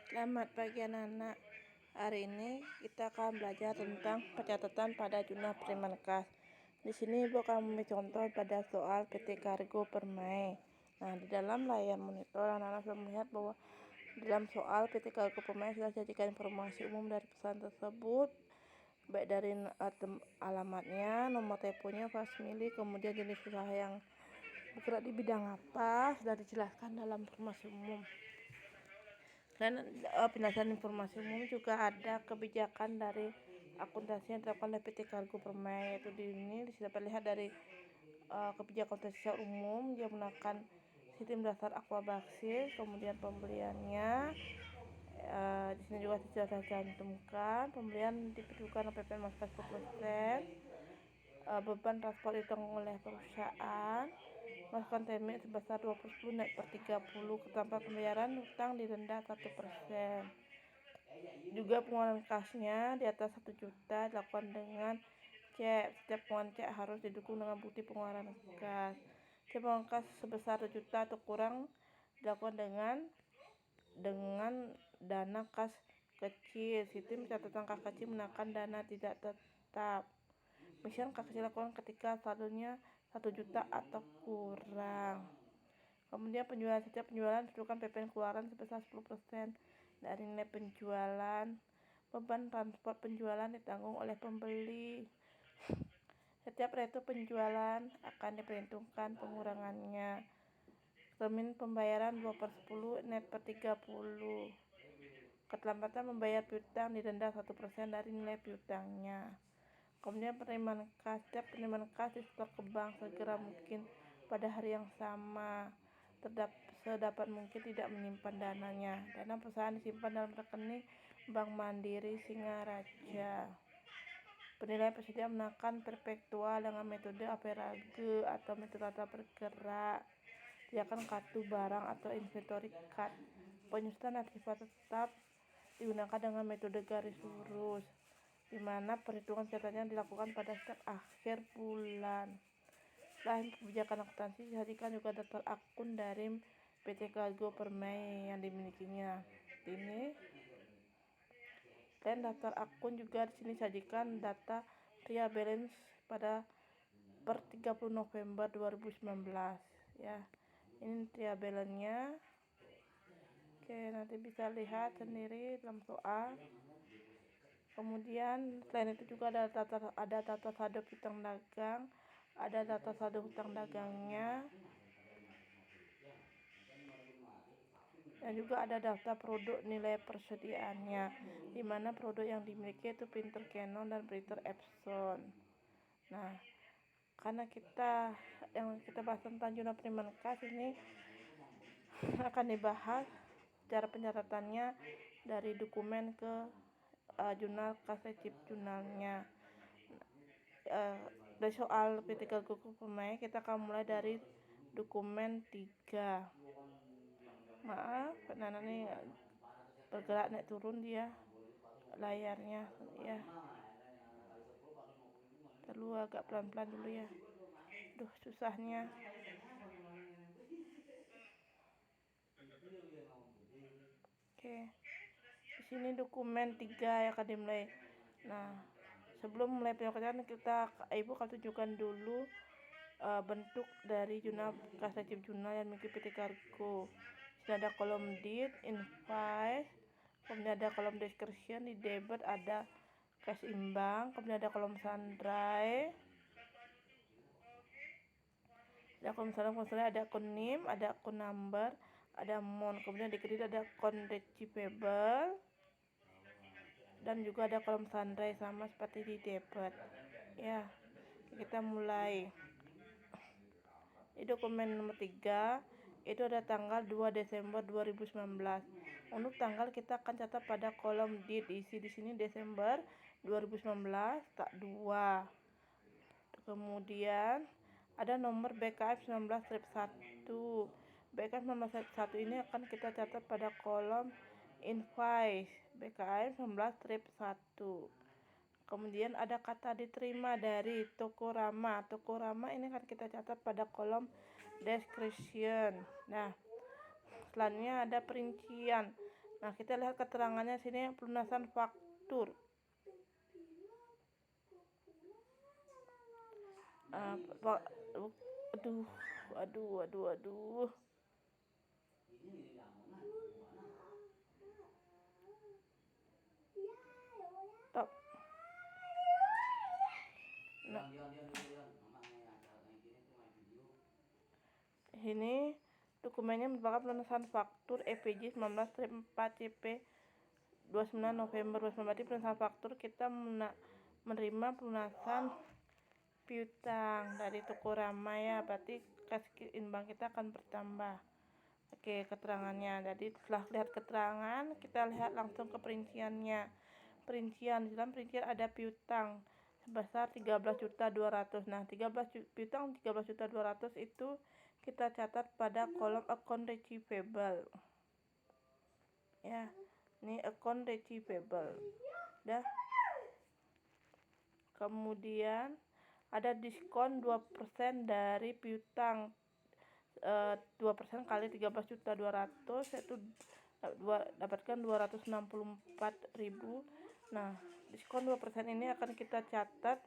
Selamat pagi anak-anak. Hari ini kita akan belajar tentang pencatatan pada jurnal penerimaan kas. Di sini Ibu akan memberi contoh pada soal PT Kargo Permai. Nah, di dalam layar monitor anak-anak sudah melihat bahwa dalam soal PT Kargo Permai sudah dijadikan informasi umum dari pesan tersebut, baik dari alamatnya, nomor teleponnya, fasmili, kemudian jenis usaha yang bergerak di bidang apa, sudah dijelaskan dalam informasi umum. Dan penjelasan informasi umum juga ada kebijakan dari akuntansi yang dilakukan oleh PT Kargo Permai, yaitu ini dapat lihat dari kebijakan akuntansi umum. Dia menggunakan sistem dasar aquabasis, kemudian pembeliannya di sini juga sudah cantumkan pembelian diperlukan PPN masker 10%, beban transport ditanggung oleh perusahaan, masukan temik sebesar 20% naik per 30, tanpa pembayaran hutang didenda 1%. Juga pengeluaran kasnya di atas 1 juta dilakukan dengan cek. Setiap pengeluaran cek harus didukung dengan bukti pengeluaran kas. Setiap pengeluaran kas sebesar 1 juta atau kurang dilakukan dengan dana kas kecil. Sistem catatan kas kecil menggunakan dana tidak tetap. Misalnya kas kecil dilakukan ketika saldonya 1 juta atau kurang. Kemudian setiap penjualan tentukan PPN keluaran sebesar 10% dari nilai penjualan. Beban transport penjualan ditanggung oleh pembeli. Setiap retu penjualan akan diperhitungkan pengurangannya. Termin pembayaran 2/10 net per 30. Keterlambatan membayar piutang didenda 1% dari nilai piutangnya. Kemudian penerimaan kas. Setiap penerimaan kas disetor ke bank segera mungkin pada hari yang sama. Sedapat mungkin tidak menyimpan dananya. Dana perusahaan disimpan dalam rekening Bank Mandiri Singaraja. Penilaian presiden menggunakan perpetual dengan metode average atau metode rata bergerak. Sediakan kartu barang atau inventory card. Penyusunan aktivitas tetap digunakan dengan metode garis lurus, di mana perhitungan catatannya dilakukan pada setiap akhir bulan. Selain kebijakan akuntansi, disajikan juga daftar akun dari PT Kargo Permai yang dimilikinya. Ini dan daftar akun juga di sini sajikan data trial balance pada per 30 November 2019 ya. Ini trial balance-nya. Oke, nanti bisa lihat sendiri dalam soal. Kemudian selain itu juga ada data saldo piutang dagang, ada data saldo hutang dagangnya, dan juga ada daftar produk nilai persediaannya, di mana produk yang dimiliki itu printer Canon dan printer Epson. Nah, karena yang kita bahas tentang jurnal penerimaan kas ini akan dibahas cara pencatatannya dari dokumen ke jurnal kas recip jurnalnya. Dari soal PT Kargo Permai kita akan mulai dari dokumen 3. Maaf, Nana nih bergerak naik turun dia layarnya ya. Perlu agak pelan-pelan dulu ya. Duh, susahnya. Oke. Di sini dokumen 3 yang akan dimulai. Nah, sebelum mulai pekerjaan Ibu akan tunjukkan dulu bentuk dari jurnal kas recip jurnal yang memiliki PT Kargo. Sini ada kolom date, invoice, kemudian ada kolom description. Di debit ada cash imbang, kemudian ada kolom sandrai, ada kolom sandrai, ada akun name, ada akun number, ada amount, kemudian di kredit ada akun receivable, dan juga ada kolom sandrai sama seperti di debit ya. Kita mulai. Di dokumen nomor 3 itu ada tanggal 2 Desember 2019. Untuk tanggal kita akan catat pada kolom date, diisi di sini Desember 2019 tak 2. Kemudian ada nomor BKF 19-1. BKF 19-1 ini akan kita catat pada kolom invoice BKF 19-1. Kemudian ada kata diterima dari toko Rama. Toko Rama ini akan kita catat pada kolom description. Nah, selanjutnya ada perincian Nah, kita lihat keterangannya sini, pelunasan faktur. Aduh. Stop. Nah, ini dokumennya merupakan pelunasan faktur EPJ 19-4 CP 29 November 29. Berarti pelunasan faktur kita menerima pelunasan piutang dari toko Rama ya, berarti kas imbang kita akan bertambah. Oke, keterangannya. Jadi setelah lihat keterangan, kita lihat langsung ke perinciannya. Perincian, di dalam perincian ada piutang sebesar 13.200.000. Nah, piutang 13.200.000 itu kita catat pada kolom account receivable. Ya, ini account receivable. Dah. Kemudian ada diskon 2% dari piutang, 2% kali 13.200.000 yaitu dapatkan 264.000. Nah, diskon 2% ini akan kita catat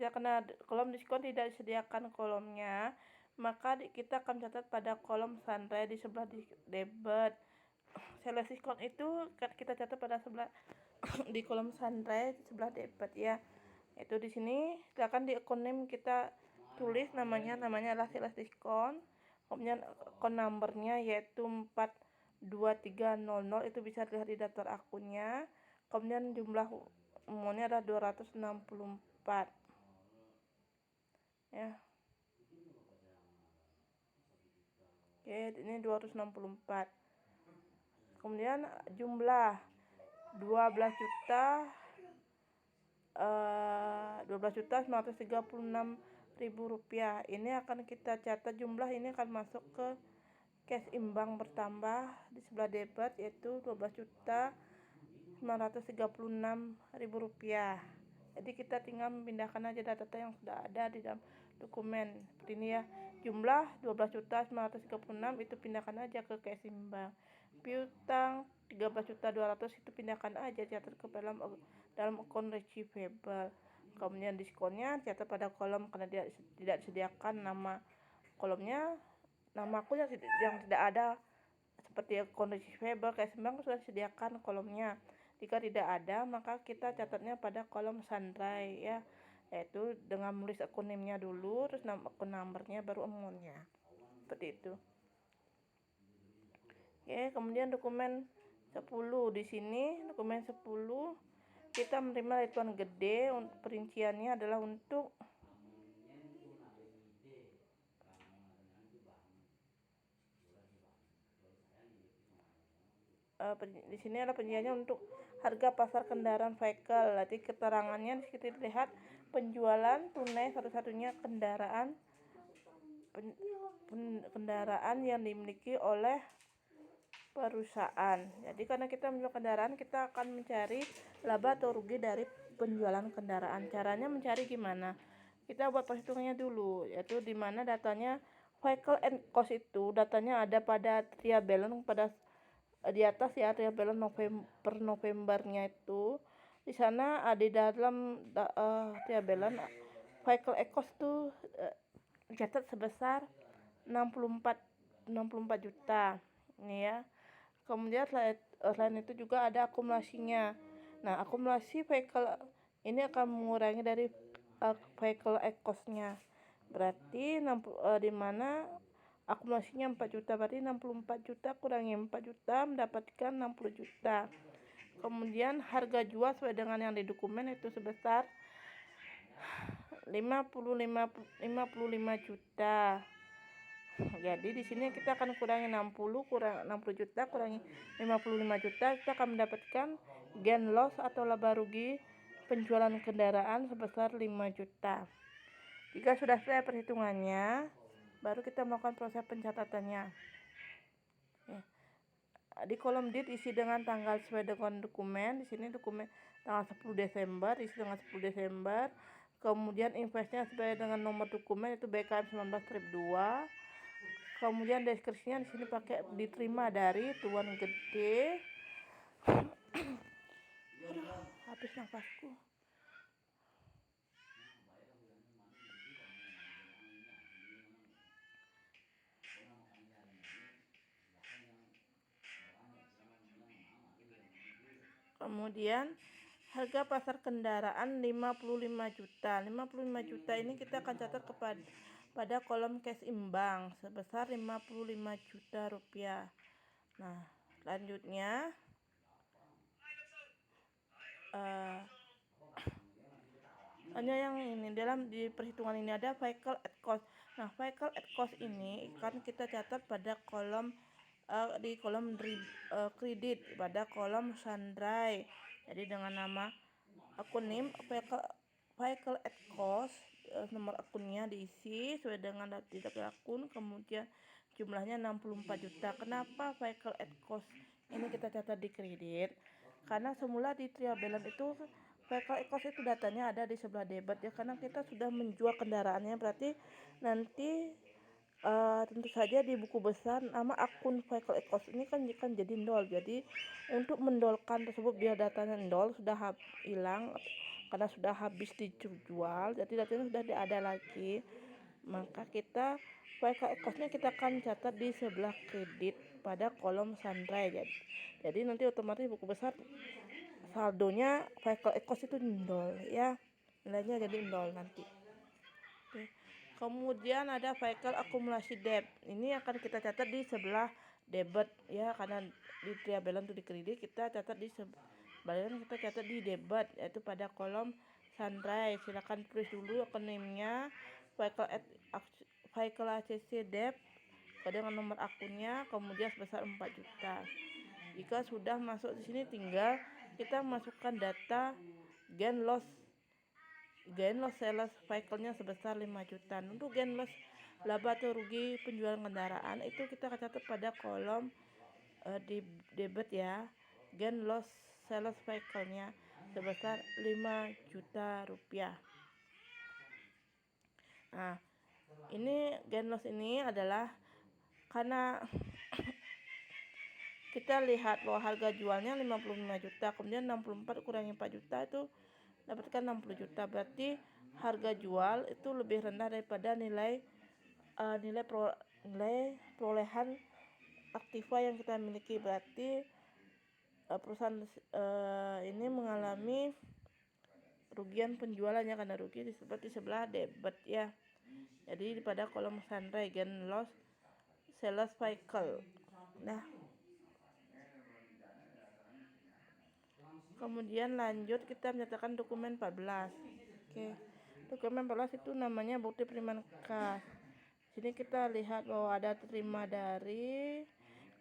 karena kolom diskon tidak disediakan kolomnya, maka kita akan catat pada kolom sunrise di sebelah debit. Sales diskon itu kita catat pada sebelah di kolom sunrise di sebelah debit ya. Itu di sini silakan di account name kita tulis namanya adalah sales diskon. Kemudian account numbernya yaitu 42300, itu bisa dilihat di daftar akunnya. Kemudian jumlah umurnya adalah 264 ya. Oke, ini 264. Kemudian jumlah 12.936.000 rupiah. Ini akan kita catat, jumlah ini akan masuk ke cash imbang bertambah di sebelah debit yaitu 12.936.000 rupiah. Jadi kita tinggal memindahkan aja data yang sudah ada di dalam dokumen seperti ini ya. Jumlah 12.936 itu pindahkan aja ke cash imbang. Piutang 13.200 itu pindahkan aja, catat ke dalam akun receivable. Kemudian diskonnya catat pada kolom karena tidak disediakan nama kolomnya, nama akun yang tidak ada seperti akun receivable cash imbang sudah disediakan kolomnya. Jika tidak ada, maka kita catatnya pada kolom sunrise ya, yaitu dengan menulis akun name-nya dulu, terus akun numbernya, baru amount-nya. Seperti itu. Oke, kemudian dokumen 10. Di sini dokumen 10 kita menerima rituan gede. Perinciannya adalah untuk di sini adalah perinciannya untuk harga pasar kendaraan vehicle. Nanti keterangannya di situ dilihat penjualan tunai satu-satunya kendaraan yang dimiliki oleh perusahaan. Jadi karena kita menjual kendaraan, kita akan mencari laba atau rugi dari penjualan kendaraan. Caranya mencari gimana? Kita buat perhitungannya dulu, yaitu di mana datanya vehicle and cost itu datanya ada pada trial balance pada di atas ya, trial balance per Novembernya itu. Di sana di dalam trial balance vehicle and cost tuh catat sebesar 64 juta. Ini ya. Kemudian selain itu juga ada akumulasinya. Nah, akumulasi vehicle ini akan mengurangi dari vehicle cost-nya. Berarti di mana akumulasinya 4 juta, berarti 64 juta kurangi 4 juta mendapatkan 60 juta. Kemudian harga jual sesuai dengan yang di dokumen itu sebesar 55 juta. Jadi di sini kita akan kurangi 60 juta kurangi 55 juta, kita akan mendapatkan gain loss atau laba rugi penjualan kendaraan sebesar 5 juta. Jika sudah selesai perhitungannya, baru kita melakukan proses pencatatannya. Di kolom date isi dengan tanggal sesuai dengan dokumen. Di sini dokumen tanggal 10 Desember, isi tanggal 10 Desember. Kemudian investnya sesuai dengan nomor dokumen itu BKM 19-2. Kemudian deskripsinya di sini pakai diterima dari Tuan Gede. Habis nafasku. Kemudian harga pasar kendaraan 55 juta. 55 juta ini kita akan catat pada kolom cash imbang sebesar 55 juta rupiah. Nah, selanjutnya hanya yang ini dalam di perhitungan ini ada vehicle at cost. Nah, vehicle at cost ini kan kita catat pada kolom di kolom kredit pada kolom Sandrai. Jadi dengan nama akun NIM vehicle at cost, nomor akunnya diisi sesuai dengan data akun, kemudian jumlahnya 64 juta. Kenapa vehicle at cost ini kita catat di kredit? Karena semula di trial balance itu vehicle at cost itu datanya ada di sebelah debit ya, karena kita sudah menjual kendaraannya, berarti nanti tentu saja di buku besar nama akun vehicle at cost ini kan jadi nol. Jadi untuk mendolkan tersebut biar datanya nol, sudah hilang karena sudah habis dijual, jadi datanya sudah tidak ada lagi, maka kita vehicle at costnya kita akan catat di sebelah kredit pada kolom Sandrai. Jadi nanti otomatis buku besar saldonya vehicle at cost itu nol ya, nilainya jadi nol nanti. Oke. Kemudian ada vehicle akumulasi debt. Ini akan kita catat di sebelah debit ya, karena di trial balance itu di kredit, kita catat di sebelah kita catat di debit yaitu pada kolom Sandrai. Silakan tulis dulu akunnya vehicle ACC debt dengan nomor akunnya, kemudian sebesar 4 juta. Jika sudah masuk di sini tinggal kita masukkan data gain loss sales vehicle-nya sebesar 5 juta. Untuk gain loss laba atau rugi penjualan kendaraan itu kita catat pada kolom di debit ya. Gain loss sales vehicle-nya sebesar 5 juta rupiah. Nah, ini gain loss ini adalah karena kita lihat bahwa harga jualnya 55 juta, kemudian 64 kurangi 4 juta itu dapatkan 60 juta. Berarti harga jual itu lebih rendah daripada nilai perolehan aktiva yang kita miliki. Berarti perusahaan ini mengalami rugian penjualannya karena rugi seperti sebelah debit ya. Jadi pada kolom Sandrai gain loss sales vehicle. Nah, kemudian lanjut kita menyatakan dokumen 14. Oke. Dokumen 14 itu namanya bukti penerimaan kas. Sini kita lihat bahwa ada terima dari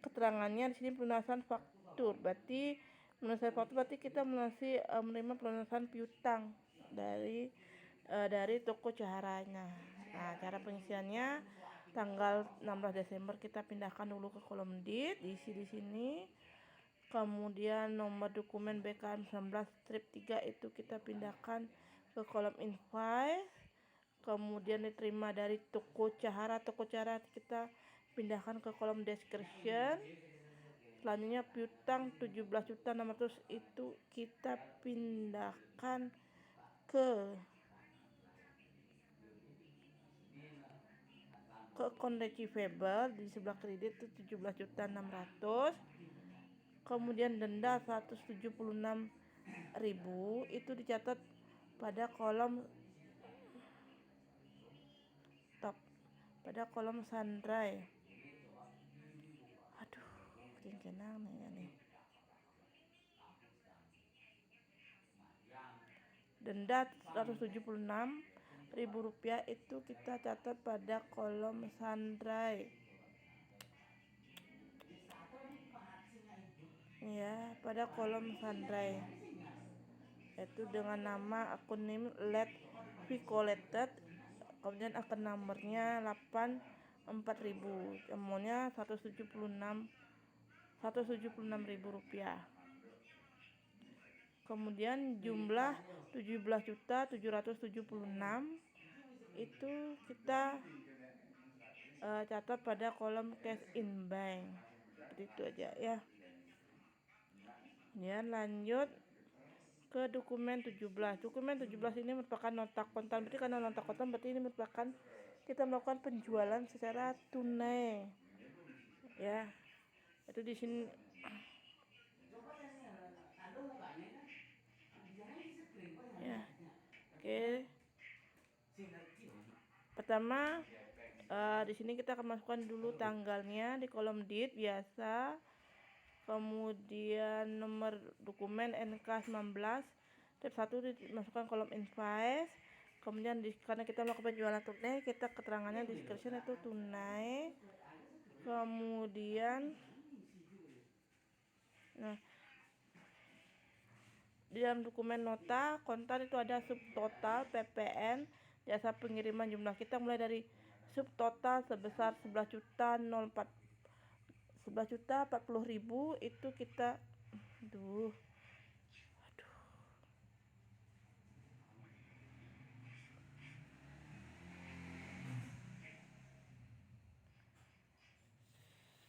keterangannya di sini pelunasan faktur. Berarti pelunasan faktur berarti kita menerima pelunasan piutang dari toko Caharanya. Nah, cara pengisiannya tanggal 16 Desember kita pindahkan dulu ke kolom dit, diisi di sini. Kemudian nomor dokumen BKM 19-3 itu kita pindahkan ke kolom invoice. Kemudian diterima dari toko Cahara kita pindahkan ke kolom description. Selanjutnya piutang 17.600 itu kita pindahkan ke account receivable di sebelah kredit itu 17.600. Kemudian denda 176.000 itu dicatat pada kolom Sandrai. Aduh, kenang nih. Denda 176.000 rupiah itu kita catat pada kolom Sandrai. Ya, pada kolom Sandrai. Itu dengan nama akun NIM let collected, kemudian akun nomornya 84.000, amountnya 176.000 rupiah. Kemudian jumlah 17.776 itu kita catat pada kolom cash in bank. Seperti itu aja ya. Kemudian lanjut ke dokumen 17. Dokumen 17 ini merupakan nota kontan. Berarti karena nota kontan berarti ini merupakan kita melakukan penjualan secara tunai. Ya. Itu di sini. Ya. Oke. Pertama di sini kita akan masukkan dulu tanggalnya di kolom date biasa. Kemudian nomor dokumen NK19 step 1 dimasukkan kolom invoice. Kemudian karena kita melakukan penjualan tunai, kita keterangannya di description itu tunai. Kemudian di dalam dokumen nota kontan itu ada subtotal PPN jasa pengiriman. Jumlah kita mulai dari subtotal sebesar 11.040.000 itu kita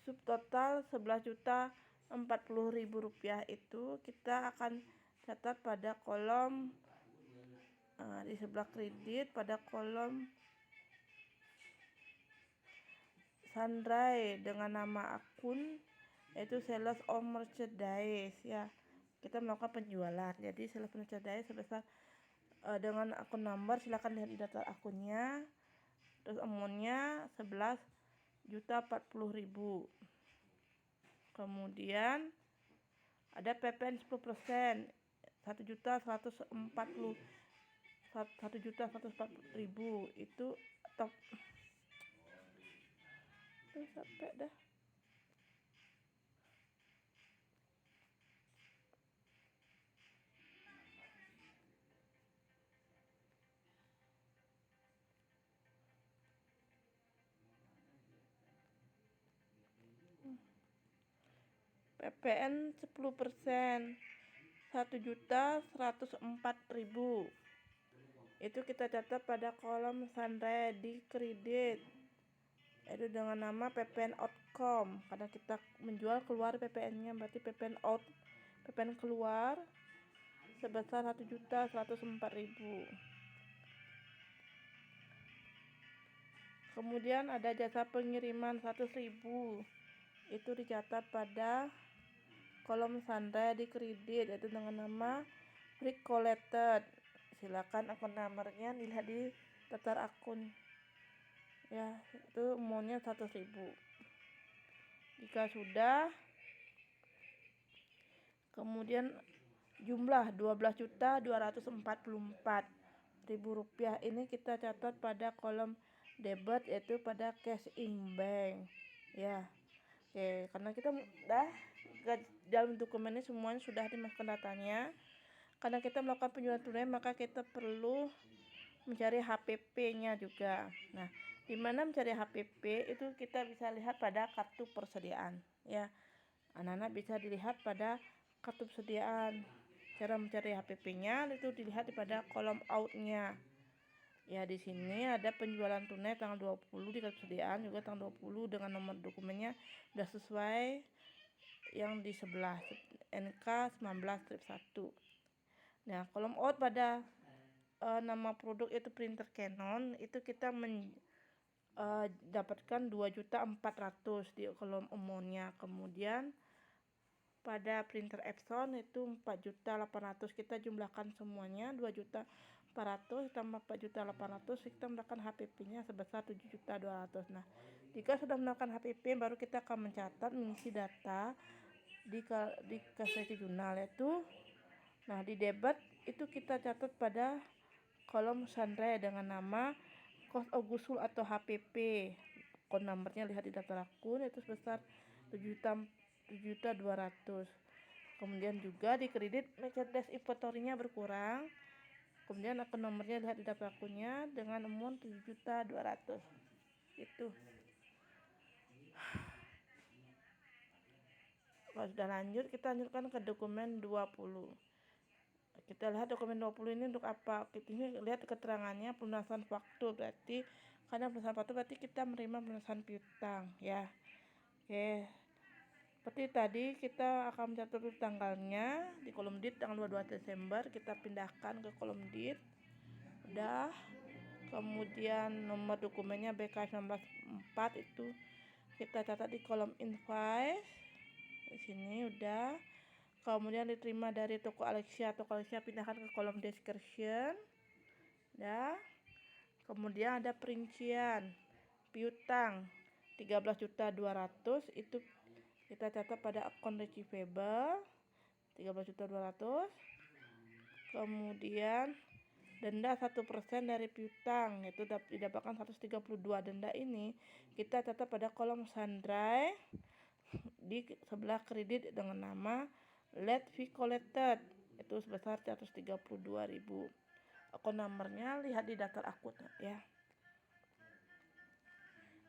subtotal 11.040.000 rupiah itu kita akan catat pada kolom di sebelah kredit pada kolom Sandrai dengan nama akun yaitu sales or merchandise ya. Kita melakukan penjualan. Jadi sales merchandise sebesar dengan akun number silakan lihat di daftar akunnya. Terus amountnya 11.040.000. Kemudian ada PPN 10%, 1.140.000 itu top. Sampai dah. PPN 10%, 1.104.000. Itu kita catat pada kolom Sandra di kredit. Itu dengan nama PPN outcome. Karena kita menjual keluar PPN-nya, berarti PPN out, PPN keluar sebesar 1.104.000. Kemudian ada jasa pengiriman 100.000. Itu dicatat pada kolom Sandra di kredit yaitu dengan nama Brick Collected. Silakan akun nomornya dilihat di daftar akun ya, itu amountnya 100.000. Jika sudah, kemudian jumlah 12.244.000 rupiah ini kita catat pada kolom debit yaitu pada cash in bank ya. Oke, karena kita dalam dokumen ini semuanya sudah dimasukkan datanya. Karena kita melakukan penjualan tunai maka kita perlu mencari HPP-nya juga. Nah, di mana mencari HPP itu kita bisa lihat pada kartu persediaan ya. Anak-anak bisa dilihat pada kartu persediaan. Cara mencari HPP-nya itu dilihat pada kolom out-nya. Ya, di sini ada penjualan tunai tanggal 20 di kartu persediaan, juga tanggal 20 dengan nomor dokumennya sudah sesuai yang di sebelah NK19-1. Nah, kolom out pada nama produk itu printer Canon itu kita dapatkan 2.400.000 di kolom amountnya. Kemudian pada printer Epson itu 4.800.000. Kita jumlahkan semuanya 2.400.000 tambah 4.800.000, kita mendapatkan HPP-nya sebesar 7.200.000. Nah, jika sudah mendapatkan HPP baru kita akan mencatat mengisi data di kasasi jurnal yaitu di debit itu kita catat pada kolom Sandra dengan nama cost of goods sold atau HPP. Akun nomornya lihat di daftar akun itu sebesar 7.200.000. Kemudian juga di kredit merchandise inventory-nya berkurang. Kemudian akun nomornya lihat di daftar akunnya dengan amount 7.200.000. Itu. Kalau sudah lanjut, kita lanjutkan ke dokumen 20. Kita lihat dokumen 20 ini untuk apa? Ini lihat keterangannya pelunasan waktu, berarti karena pelunasan waktu berarti kita menerima pelunasan piutang ya. Oke. Seperti tadi kita akan mencatat tanggalnya di kolom date tanggal 22 Desember, kita pindahkan ke kolom date. Udah. Kemudian nomor dokumennya BK 194 itu kita catat di kolom invoice. Di sini udah. Kemudian diterima dari toko Alexia, toko Alexia pindahkan ke kolom description. Ya. Kemudian ada perincian piutang 13.200.000 itu kita catat pada akun receivable 13.200.000. Kemudian denda 1% dari piutang yaitu didapatkan 132. Denda ini kita catat pada kolom sundry di sebelah kredit dengan nama late fee collected itu sebesar 132.000. Akun nomornya lihat di daftar akun ya.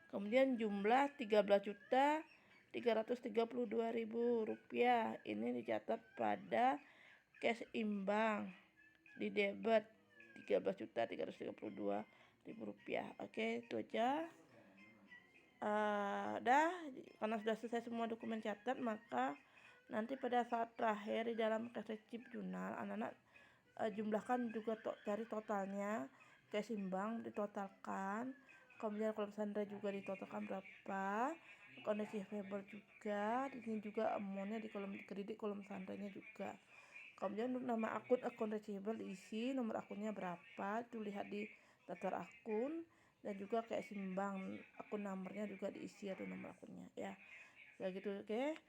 Kemudian jumlah 13.332.000 rupiah ini dicatat pada cash imbang di debit 13.332.000 rupiah. Oke, itu aja. Karena sudah selesai semua dokumen catat, maka nanti pada saat terakhir di dalam cash receipt jurnal anak-anak jumlahkan juga cari totalnya, cash imbang ditotalkan, kemudian kolom sandra juga ditotalkan berapa, kondisi receivable juga, di sini juga amountnya di kolom kredit, kolom sandranya juga. Kemudian untuk nama akun receivable diisi, nomor akunnya berapa itu lihat di daftar akun, dan juga kayak simbang akun nomornya juga diisi atau nomor akunnya ya. Ya gitu, oke.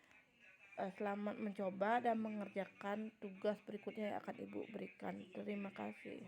Selamat mencoba dan mengerjakan tugas berikutnya yang akan Ibu berikan. Terima kasih.